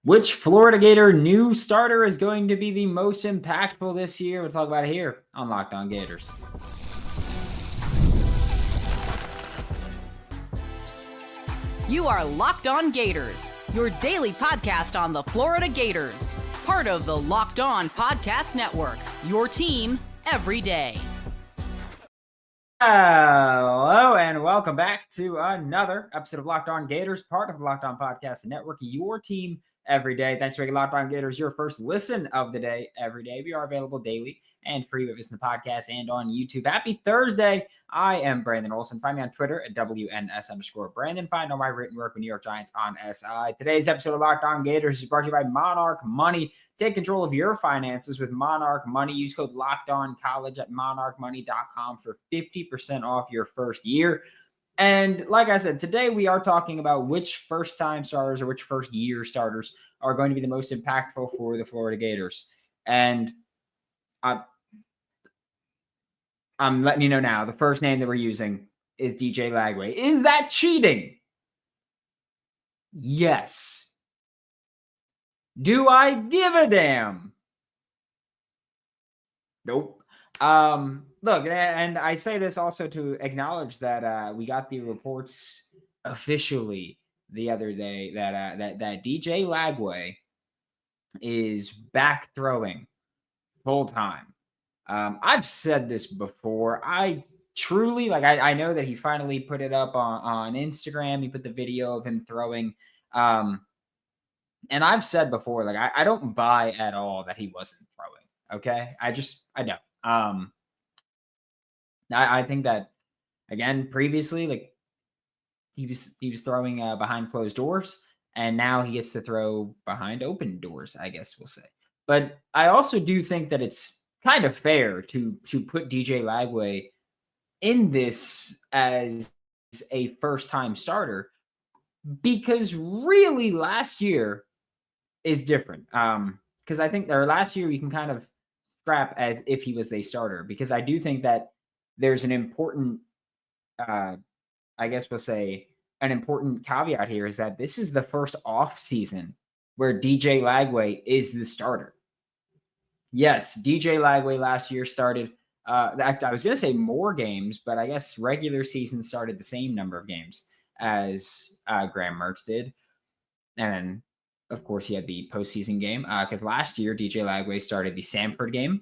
Which Florida Gator new starter is going to be the most impactful this year? We'll talk about it here on Locked On Gators. You are Locked On Gators, your daily podcast on the Florida Gators. Part of the Locked On Podcast Network, your team every day. Hello and welcome back to another episode of Locked On Gators, part of the Locked On Podcast Network, your team every day. Thanks for making Locked On Gators your first listen of the day every day. We are available daily and free with us in the podcast and on YouTube. Happy Thursday. I am Brandon Olsen. Find me on Twitter at WNS_Brandon. Find all my written work with New York Giants on SI. Today's episode of Locked On Gators is brought to you by Monarch Money. Take control of your finances with Monarch Money. Use code LOCKEDONCollege at monarchmoney.com for 50% off your first year. And like I said, today we are talking about which first-time starters or which first-year starters are going to be the most impactful for the Florida Gators. And I'm letting you know now, the first name that we're using is DJ Lagway. Is that cheating? Yes. Do I give a damn? Nope. Look, and I say this also to acknowledge that we got the reports officially the other day that DJ Lagway is back throwing full time. I've said this before. I truly I know that he finally put it up on Instagram. He put the video of him throwing. And I've said before, I don't buy at all that he wasn't throwing. Okay. I don't. I think that again, previously, he was throwing behind closed doors, and now he gets to throw behind open doors, I guess we'll say. But I also do think that it's kind of fair to put DJ Lagway in this as a first-time starter, because really last year is different. Because I think last year you can kind of scrap as if he was a starter, because I do think that there's an important, I guess we'll say, an important caveat here is that this is the first off season where DJ Lagway is the starter. Yes, DJ Lagway last year started, I was going to say more games, but I guess regular season started the same number of games as Graham Mertz did. And of course, he had the postseason game because last year DJ Lagway started the Samford game.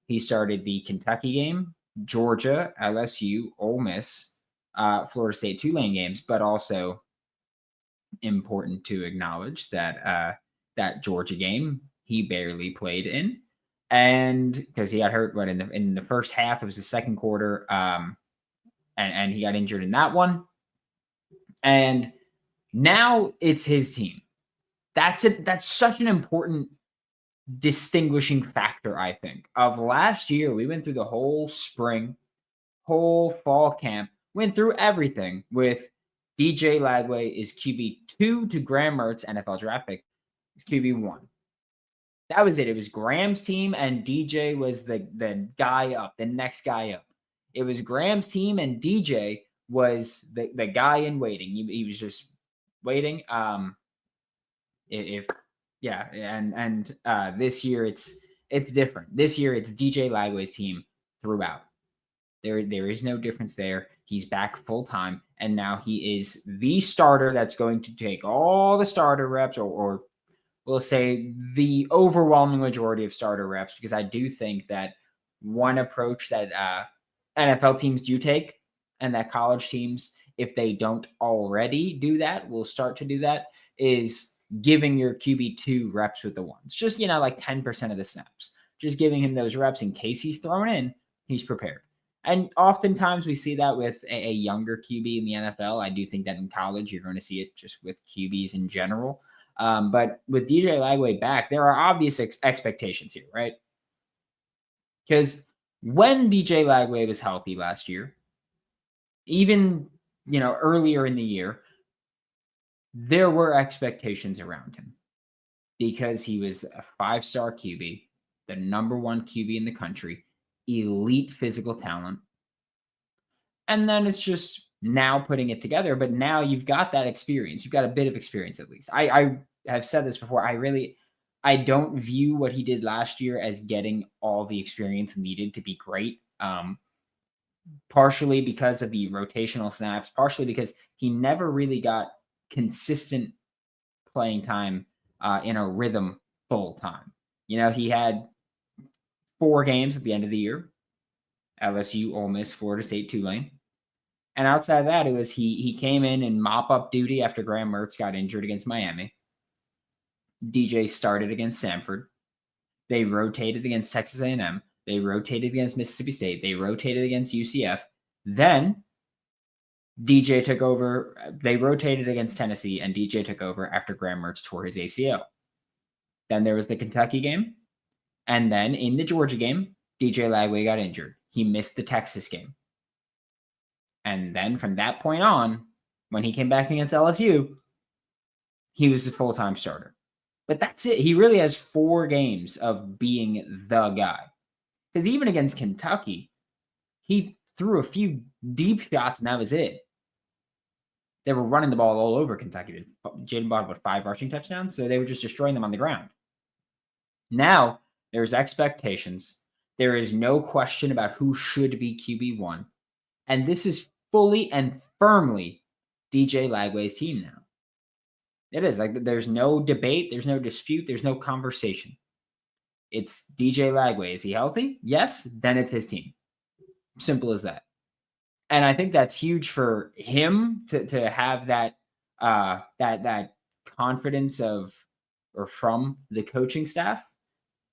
He started the Kentucky game, Georgia, LSU, Ole Miss, Florida State, Tulane games, but also important to acknowledge that that Georgia game he barely played in, and because he got hurt in the first half, it was the second quarter, and he got injured in that one, and now it's his team. That's it. That's such an important distinguishing factor, I think, of last year. We went through the whole spring, whole fall camp, went through everything with DJ Lagway is QB2 to Graham Mertz, NFL draft pick, is QB1. That was it. It was Graham's team, and DJ was the guy up, the next guy up. It was Graham's team, and DJ was the guy in waiting. He was just waiting. This year it's different. This year it's DJ Lagway's team throughout. There is no difference there. He's back full time, and now he is the starter that's going to take all the starter reps, or we'll say the overwhelming majority of starter reps, because I do think that one approach that NFL teams do take, and that college teams, if they don't already do that, will start to do that, is giving your QB2 reps with the ones. Just, 10% of the snaps. Just giving him those reps in case he's thrown in, he's prepared. And oftentimes we see that with a younger QB in the NFL. I do think that in college you're going to see it just with QBs in general. But with DJ Lagway back, there are obvious expectations here, right? Because when DJ Lagway was healthy last year, even, earlier in the year, there were expectations around him because he was a 5-star QB, the number 1 QB in the country, elite physical talent. And then it's just now putting it together, but now you've got that experience. You've got a bit of experience at least. have said this before. I don't view what he did last year as getting all the experience needed to be great. Partially because of the rotational snaps, partially because he never really got consistent playing time in a rhythm full time. He had 4 games at the end of the year: LSU, Ole Miss, Florida State, Tulane. And outside of that, it was he came in mop up duty after Graham Mertz got injured against Miami. DJ started against Samford. They rotated against Texas A&M. They rotated against Mississippi State. They rotated against UCF. Then DJ took over. They rotated against Tennessee, and DJ took over after Graham Mertz tore his ACL. Then there was the Kentucky game. And then in the Georgia game, DJ Lagway got injured. He missed the Texas game. And then from that point on, when he came back against LSU, he was a full-time starter. But that's it. He really has 4 games of being the guy. Because even against Kentucky, he threw a few deep shots, and that was it. They were running the ball all over Kentucky. Jaden bought 5 rushing touchdowns, so they were just destroying them on the ground. Now, there's expectations. There is no question about who should be QB1. And this is fully and firmly DJ Lagway's team now. It is. There's no debate. There's no dispute. There's no conversation. It's DJ Lagway. Is he healthy? Yes. Then it's his team. Simple as that. And I think that's huge for him to have that confidence from the coaching staff.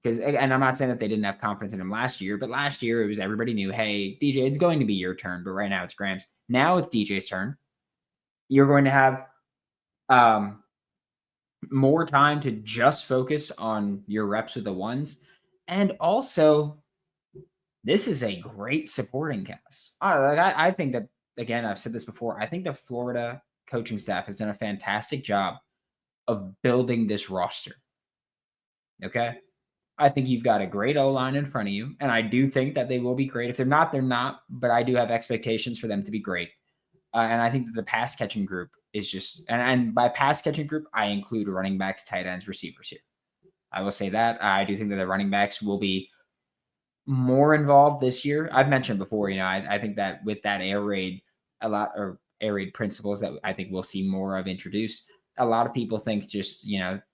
And I'm not saying that they didn't have confidence in him last year, but last year it was everybody knew, hey, DJ, it's going to be your turn, but right now it's Graham's. Now it's DJ's turn. You're going to have more time to just focus on your reps with the ones. And also, this is a great supporting cast. I think that, again, I've said this before, I think the Florida coaching staff has done a fantastic job of building this roster. Okay? I think you've got a great O-line in front of you, and I do think that they will be great. If they're not, they're not, but I do have expectations for them to be great. And I think that the pass-catching group is just – and by pass-catching group, I include running backs, tight ends, receivers here. I will say that. I do think that the running backs will be more involved this year. I've mentioned before, I think that with that air raid principles that I think we'll see more of introduced, a lot of people think just,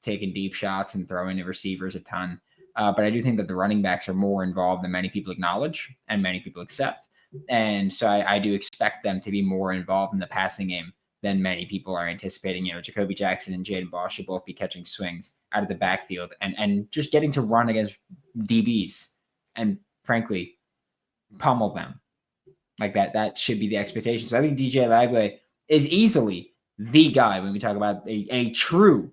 taking deep shots and throwing the receivers a ton. But I do think that the running backs are more involved than many people acknowledge and many people accept. And so I do expect them to be more involved in the passing game than many people are anticipating. Jacoby Jackson and Jaden Bosch should both be catching swings out of the backfield and just getting to run against DBs and, frankly, pummel them. Like that should be the expectation. So I think DJ Lagway is easily the guy when we talk about a true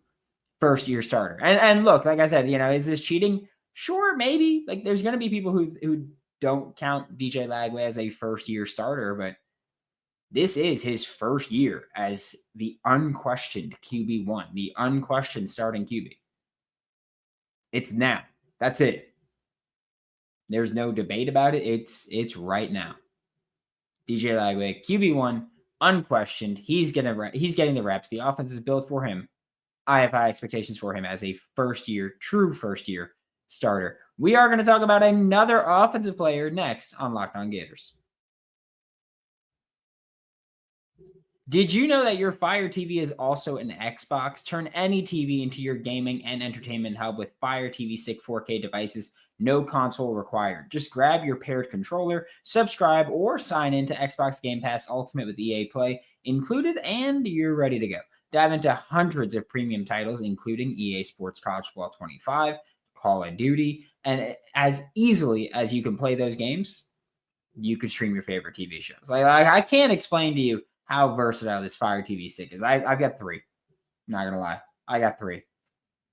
first-year starter. And look, like I said, is this cheating? Sure, maybe. Like, there's going to be people who don't count DJ Lagway as a first-year starter, but this is his first year as the unquestioned QB1, the unquestioned starting QB. It's now. That's it. There's no debate about it. It's right now. DJ Lagway, QB1, unquestioned. He's getting the reps. The offense is built for him. I have high expectations for him as a true first-year starter. We are going to talk about another offensive player next on Locked On Gators. Did you know that your Fire TV is also an Xbox? Turn any TV into your gaming and entertainment hub with Fire TV Stick 4K devices. No console required. Just grab your paired controller, subscribe, or sign into Xbox Game Pass Ultimate with EA Play included, and you're ready to go. Dive into hundreds of premium titles, including EA Sports College Football 25, Call of Duty, and as easily as you can play those games, you could stream your favorite TV shows. Like I can't explain to you how versatile this Fire TV stick is. I've got 3. Not going to lie. I got 3.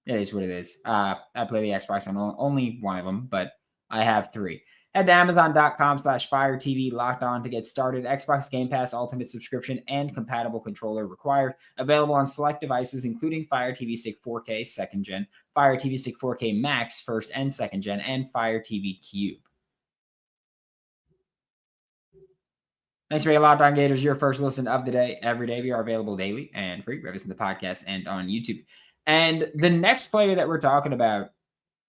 It is what it is. I play the Xbox on only one of them, but I have 3. Head to Amazon.com/Fire TV Locked On to get started. Xbox Game Pass Ultimate subscription and compatible controller required. Available on select devices, including Fire TV Stick 4K 2nd Gen, Fire TV Stick 4K Max 1st and 2nd Gen, and Fire TV Cube. Thanks for your Locked On Gators, your first listen of the day. Every day we are available daily and free. Listen to the podcast and on YouTube. And the next player that we're talking about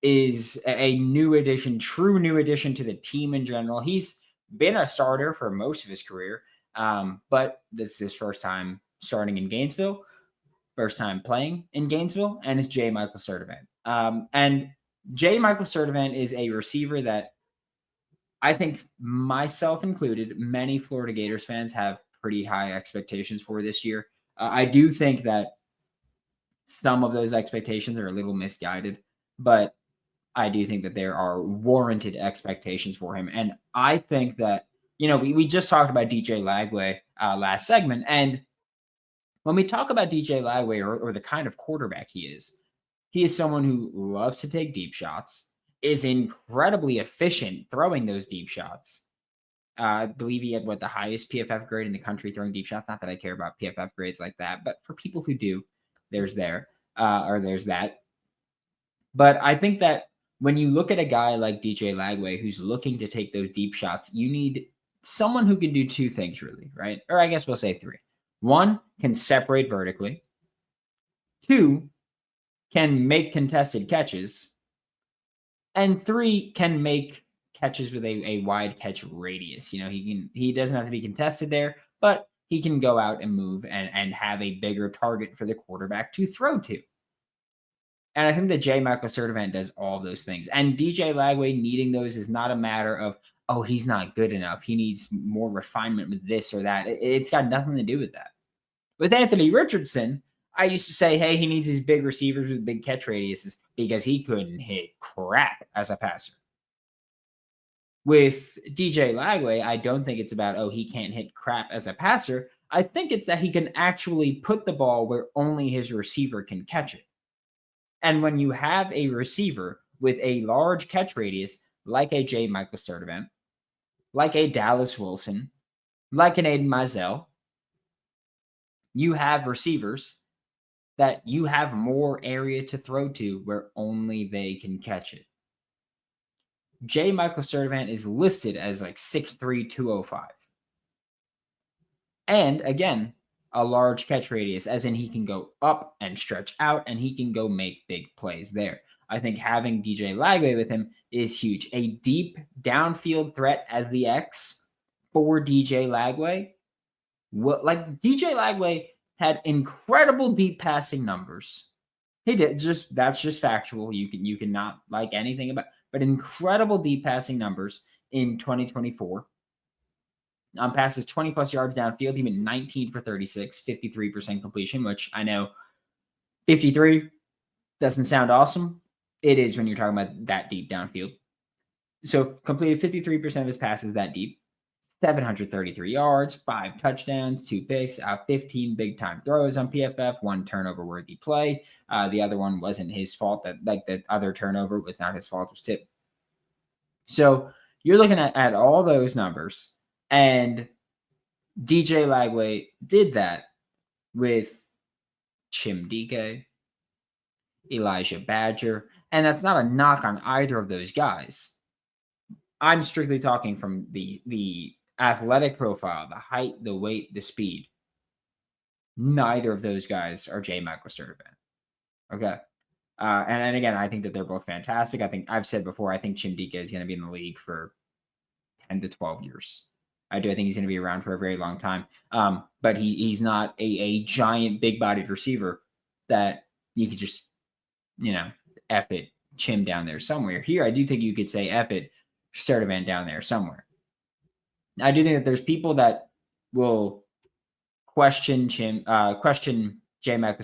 is a new addition, true new addition to the team in general. He's been a starter for most of his career, but this is his first time starting in Gainesville, first time playing in Gainesville, and it's J. Michael Sturdivant. And J. Michael Sturdivant is a receiver that I think, myself included, many Florida Gators fans have pretty high expectations for this year. I do think that some of those expectations are a little misguided, but I do think that there are warranted expectations for him. And I think that, we just talked about DJ Lagway last segment. And when we talk about DJ Lagway or the kind of quarterback he is someone who loves to take deep shots, is incredibly efficient throwing those deep shots. I believe he had the highest PFF grade in the country throwing deep shots. Not that I care about PFF grades like that, but for people who do, there's that. But I think that when you look at a guy like DJ Lagway who's looking to take those deep shots, you need someone who can do two things really, right? Or I guess we'll say three. One, can separate vertically. Two, can make contested catches. And three, can make catches with a wide catch radius. He doesn't have to be contested there, but he can go out and move and have a bigger target for the quarterback to throw to. And I think that J. Michael Sturdivant does all those things. And DJ Lagway needing those is not a matter of, oh, he's not good enough. He needs more refinement with this or that. It's got nothing to do with that. With Anthony Richardson, I used to say, hey, he needs these big receivers with big catch radiuses because he couldn't hit crap as a passer. With DJ Lagway, I don't think it's about, oh, he can't hit crap as a passer. I think it's that he can actually put the ball where only his receiver can catch it. And when you have a receiver with a large catch radius, like a J. Michael Sturdivant, like a Dallas Wilson, like an Aiden Mizell, you have receivers that you have more area to throw to where only they can catch it. J. Michael Sturdivant is listed as like 6'3", 205. And again, a large catch radius, as in he can go up and stretch out and he can go make big plays there. I think having DJ Lagway with him is huge. A deep downfield threat as the X for DJ Lagway. DJ Lagway had incredible deep passing numbers. He did. That's just factual. You can not like anything about, but incredible deep passing numbers in 2024. Passes 20 plus yards downfield. He went 19 for 36, 53% completion, which I know 53 doesn't sound awesome. It is when you're talking about that deep downfield. So completed 53% of his passes that deep, 733 yards, 5 touchdowns, 2 picks, 15 big time throws on PFF, 1 turnover worthy play. The other one wasn't his fault. The other turnover was not his fault. It was tip. So you're looking at all those numbers. And DJ Lagway did that with Chimdike, Elijah Badger, and that's not a knock on either of those guys. I'm strictly talking from the athletic profile, the height, the weight, the speed. Neither of those guys are J. Michael Sturdivant. Okay. And again, I think that they're both fantastic. I've said before, I think Chimdike is going to be in the league for 10 to 12 years. I think he's going to be around for a very long time. But he's not a giant, big-bodied receiver that you could just, F it, Chim down there somewhere. Here, I do think you could say F it, Sturdivant down there somewhere. I do think that there's people that will question J. Michael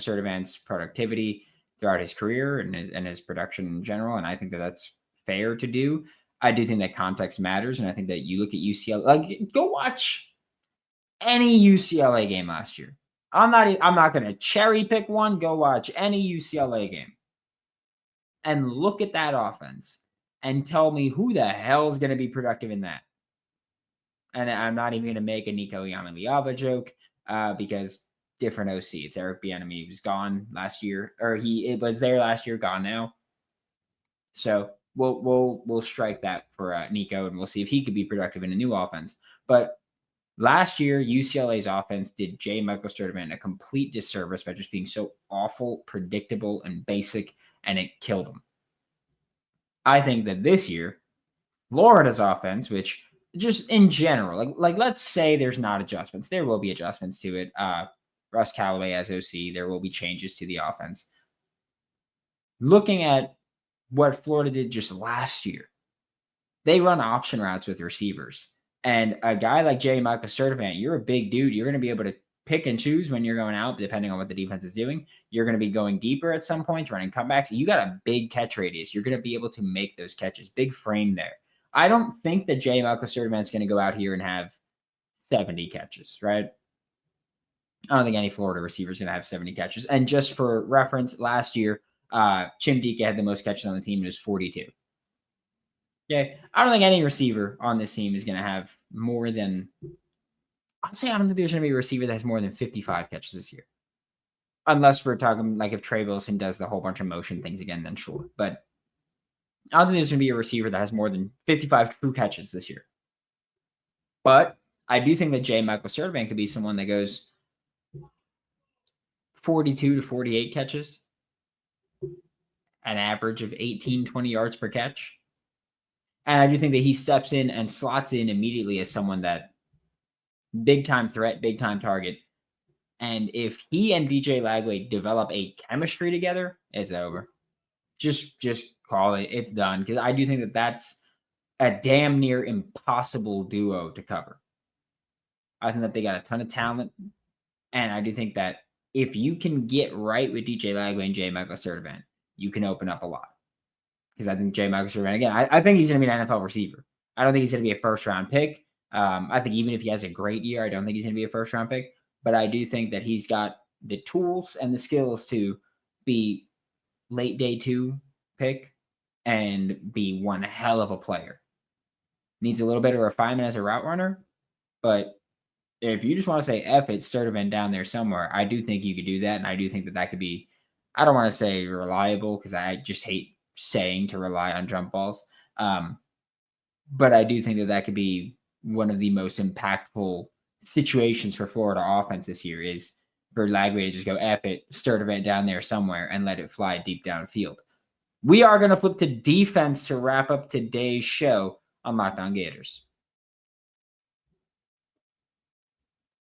Sturdivant's productivity throughout his career and his production in general, and I think that that's fair to do. I do think that context matters, and I think that you look at UCLA. Go watch any UCLA game last year. I'm not going to cherry pick one. Go watch any UCLA game and look at that offense and tell me who the hell is going to be productive in that. And I'm not even going to make a Nico Yamaliava joke because different OC. It's Eric Bieniemy, who's gone last year, or it was there last year, gone now. So we'll strike that for Nico, and we'll see if he could be productive in a new offense. But Last year, UCLA's offense did J. Michael Sturdivant a complete disservice by just being so awful, predictable, and basic, and it killed him. I think that this year, Florida's offense, which just in general, like let's say there's not adjustments. There will be adjustments to it. Russ Callaway as OC, there will be changes to the offense. Looking at what Florida did just last year, they run option routes with receivers. And a guy like J. Michael Sturdivant, you're a big dude. You're going to be able to pick and choose when you're going out, depending on what the defense is doing. You're going to be going deeper at some points, running comebacks. You got a big catch radius. You're going to be able to make those catches. Big frame there. I don't think that J. Michael Sturdivant is going to go out here and have 70 catches, right? I don't think any Florida receiver is going to have 70 catches. And just for reference, last year, Chimdika had the most catches on the team. It was 42. Okay. I don't think any receiver on this team is going to have more than, I'd say I don't think there's going to be a receiver that has more than 55 catches this year. Unless we're talking like if Trey Wilson does the whole bunch of motion things again, then sure. But I don't think there's going to be a receiver that has more than 55 true catches this year. But I do think that J. Michael Sturdivant could be someone that goes 42 to 48 catches, an average of 18, 20 yards per catch. And I do think that he steps in and slots in immediately as someone that big time threat, big time target. And if he and DJ Lagway develop a chemistry together, it's over. Just call it. It's done. Because I do think that that's a damn near impossible duo to cover. I think that they got a ton of talent. And I do think that if you can get right with DJ Lagway and J. Michael Sturdivant, you can open up a lot. Because I think J. Michael Sturdivant, again, I think he's going to be an NFL receiver. I don't think he's going to be a first-round pick. I think even if he has a great year, I don't think he's going to be a first-round pick. But I do think that he's got the tools and the skills to be late day 2 pick and be one hell of a player. Needs a little bit of refinement as a route runner. But if you just want to say F it, Sturdivant down there somewhere, I do think you could do that. And I do think that that could be, I don't want to say reliable because I just hate saying to rely on jump balls. But I do think that that could be one of the most impactful situations for Florida offense this year is for Lagway to just go F it, Sturdivant down there somewhere and let it fly deep downfield. We are going to flip to defense to wrap up today's show on Locked On Gators.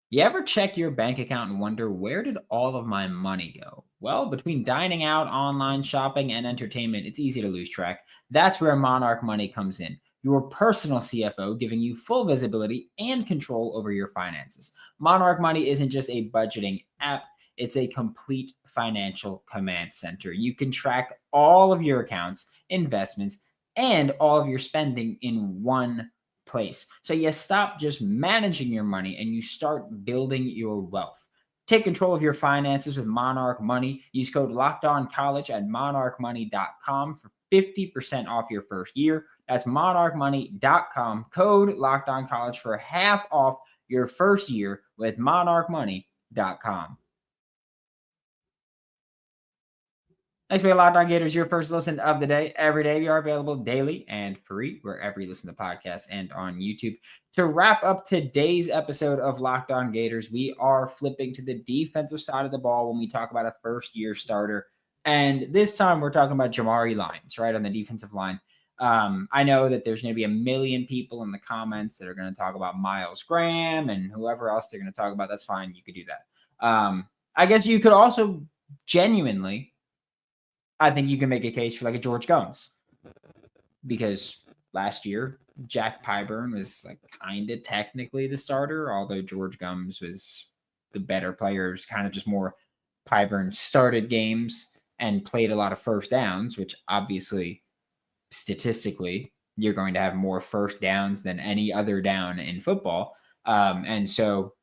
You ever check your bank account and wonder, where did all of my money go? Well, between dining out, online shopping, and entertainment, it's easy to lose track. That's where Monarch Money comes in. Your personal CFO, giving you full visibility and control over your finances. Monarch Money isn't just a budgeting app, it's a complete financial command center. You can track all of your accounts, investments, and all of your spending in one place. So you stop just managing your money and you start building your wealth. Take control of your finances with Monarch Money. Use code LOCKEDONCollege at monarchmoney.com for 50% off your first year. That's monarchmoney.com. Code LOCKEDONCollege for half off your first year with monarchmoney.com. Thanks for being Locked On Gators, your first listen of the day. Every day we are available daily and free wherever you listen to podcasts and on YouTube. To wrap up today's episode of Locked On Gators, we are flipping to the defensive side of the ball when we talk about a first-year starter. And this time we're talking about Jamari Lyons, right, on the defensive line. I know that there's going to be a million people in the comments that are going to talk about Miles Graham and whoever else they're going to talk about. That's fine. You could do that. I guess you could also genuinely, I think you can make a case for like a George Gomes, because last year Jack Pyburn was like kind of technically the starter, although George Gomes was the better player. It was kind of just more Pyburn started games and played a lot of first downs, which obviously statistically you're going to have more first downs than any other down in football. And so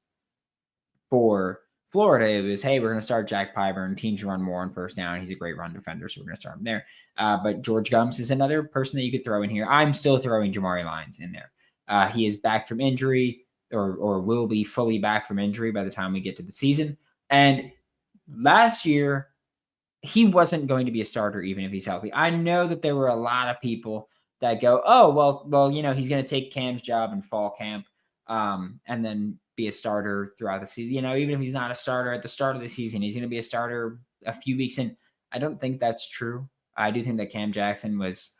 for Florida, it was, hey, we're going to start Jack Pyburn. Teams run more on first down. He's a great run defender, so we're going to start him there. But George Gomes is another person that you could throw in here. I'm still throwing Jamari Lyons in there. He is back from injury or will be fully back from injury by the time we get to the season. And last year, he wasn't going to be a starter even if he's healthy. I know that there were a lot of people that go, oh, well, you know, he's going to take Cam's job in fall camp. And then be a starter throughout the season. You know, even if he's not a starter at the start of the season, he's going to be a starter a few weeks in. I don't think that's true. I do think that Cam Jackson was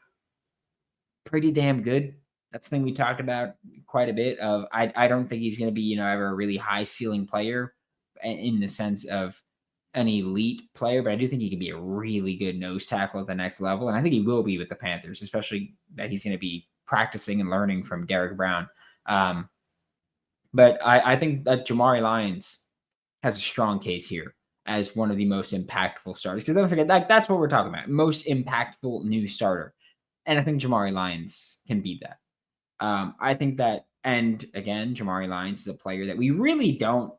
pretty damn good. That's the thing we talked about quite a bit of. I don't think he's going to be, you know, ever a really high ceiling player in the sense of an elite player, but I do think he can be a really good nose tackle at the next level. And I think he will be with the Panthers, especially that he's going to be practicing and learning from Derek Brown. But I think that Jamari Lyons has a strong case here as one of the most impactful starters. Because don't forget, that's what we're talking about. Most impactful new starter. And I think Jamari Lyons can be that. I think that, and again, Jamari Lyons is a player that we really don't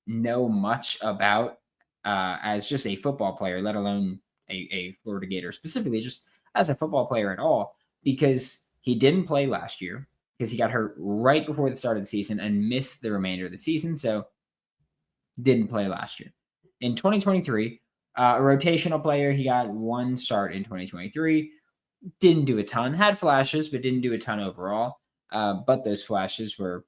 know much about as just a football player, let alone a Florida Gator, specifically just as a football player at all, because he didn't play last year because he got hurt right before the start of the season and missed the remainder of the season. So didn't play last year. In 2023, a rotational player, he got one start in 2023. Didn't do a ton, had flashes, but didn't do a ton overall. But those flashes were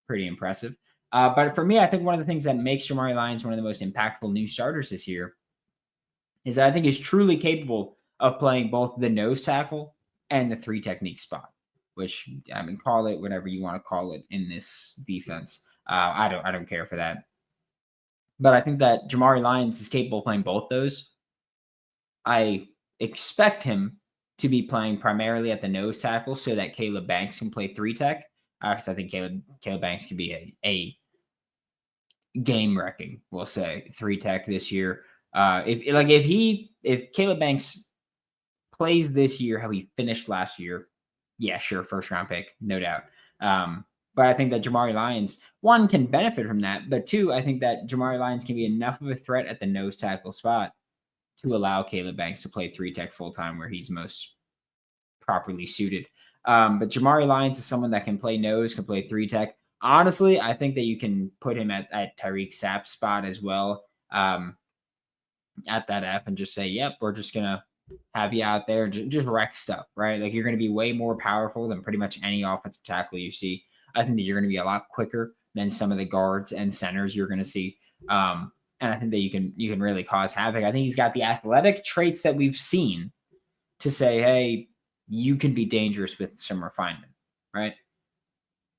pretty impressive. But for me, I think one of the things that makes Jamari Lyons one of the most impactful new starters this year is that I think he's truly capable of playing both the nose tackle and the three technique spot, which I mean, call it whatever you want to call it in this defense. I don't care for that. But I think that Jamari Lyons is capable of playing both those. I expect him to be playing primarily at the nose tackle so that Caleb Banks can play three tech. Because I think Caleb Banks could be a game wrecking, we'll say, three tech this year. If Caleb Banks plays this year how he finished last year, yeah, sure, first round pick, no doubt. But I think that Jamari Lyons, one, can benefit from that, but two, I think that Jamari Lyons can be enough of a threat at the nose tackle spot to allow Caleb Banks to play three tech full time where he's most properly suited. But Jamari Lyons is someone that can play nose, can play three tech. Honestly, I think that you can put him at Tyreek Sapp's spot as well at that F and just say, yep, we're just going to have you out there and just wreck stuff, right? Like you're going to be way more powerful than pretty much any offensive tackle you see. I think that you're going to be a lot quicker than some of the guards and centers you're going to see. And I think that you can really cause havoc. I think he's got the athletic traits that we've seen to say, hey, you can be dangerous with some refinement, right?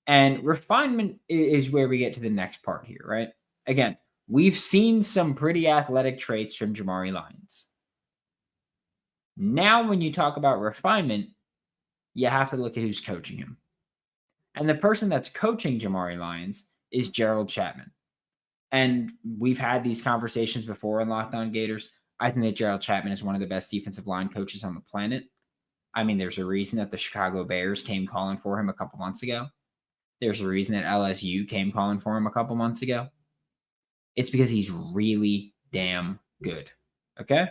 And refinement is where we get to the next part here, right? Again, we've seen some pretty athletic traits from Jamari Lyons. Now, when you talk about refinement, you have to look at who's coaching him. And the person that's coaching Jamari Lyons is Gerald Chapman. And we've had these conversations before in Locked On Gators. I think that Gerald Chapman is one of the best defensive line coaches on the planet. I mean, there's a reason that the Chicago Bears came calling for him a couple months ago. There's a reason that LSU came calling for him a couple months ago. It's because he's really damn good. Okay?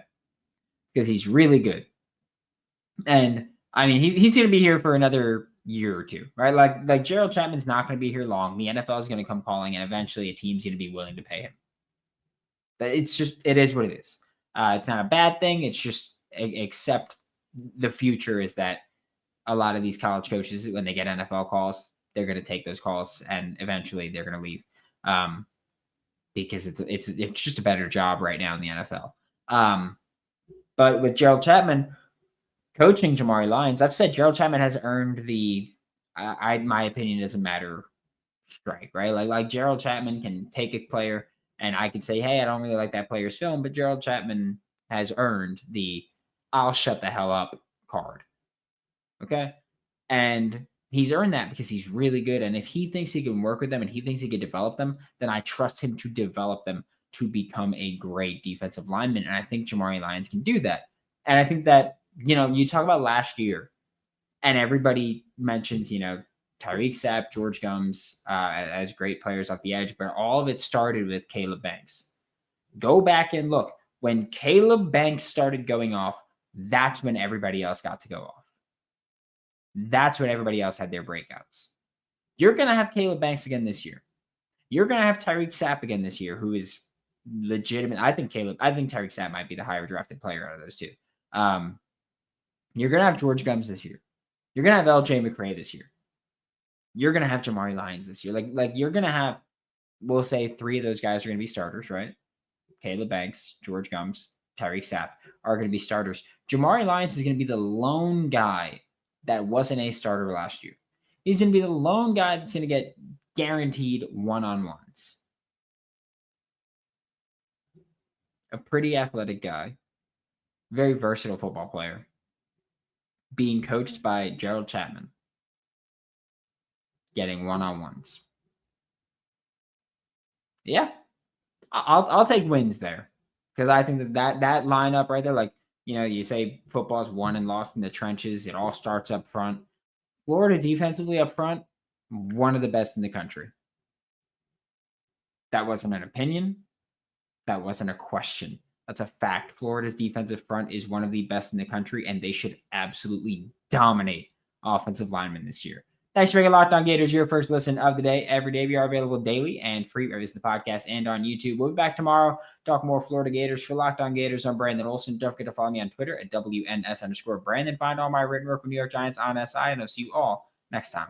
Because he's really good. And I mean, he's going to be here for another year or two, right? Like Gerald Chapman's not going to be here long. The NFL is going to come calling, and eventually a team's going to be willing to pay him. But it is what it is. It's not a bad thing. It's just accept the future is that a lot of these college coaches, when they get NFL calls, they're going to take those calls, and eventually they're going to leave because it's just a better job right now in the NFL. But with Gerald Chapman coaching Jamari Lyons, I've said Gerald Chapman has earned the my opinion doesn't matter strike, right? Like Gerald Chapman can take a player and I could say, hey, I don't really like that player's film, but Gerald Chapman has earned the I'll shut the hell up card. Okay? And he's earned that because he's really good. And if he thinks he can work with them and he thinks he can develop them, then I trust him to develop them to become a great defensive lineman. And I think Jamari Lyons can do that. And I think that, you talk about last year and everybody mentions, Tyreek Sapp, George Gums as great players off the edge, but all of it started with Caleb Banks. Go back and look. When Caleb Banks started going off, that's when everybody else got to go off. That's when everybody else had their breakouts. You're going to have Caleb Banks again this year. You're going to have Tyreek Sapp again this year, who is legitimate. I think Tyreek Sapp might be the higher drafted player out of those two. You're going to have George Gums this year. You're going to have LJ McRae this year. you're going to have Jamari Lyons this year. Like you're going to have, we'll say 3 of those guys are going to be starters, right? Caleb Banks, George Gums, Tyreek Sapp are going to be starters. Jamari Lyons is going to be the lone guy that wasn't a starter last year. He's going to be the lone guy that's going to get guaranteed one-on-ones. A pretty athletic guy, very versatile football player, being coached by Gerald Chapman, getting one-on-ones. Yeah, I'll take wins there, because I think that lineup right there, like, you say football is won and lost in the trenches. It all starts up front. Florida defensively up front, one of the best in the country. That wasn't an opinion. That wasn't a question. That's a fact. Florida's defensive front is one of the best in the country, and they should absolutely dominate offensive linemen this year. Thanks for making Locked On Gators your first listen of the day. Every day we are available daily and free wherever the podcast and on YouTube. We'll be back tomorrow. Talk more Florida Gators. For Locked On Gators, I'm Brandon Olsen. Don't forget to follow me on Twitter at WNS_Brandon. Find all my written work with New York Giants on SI, and I'll see you all next time.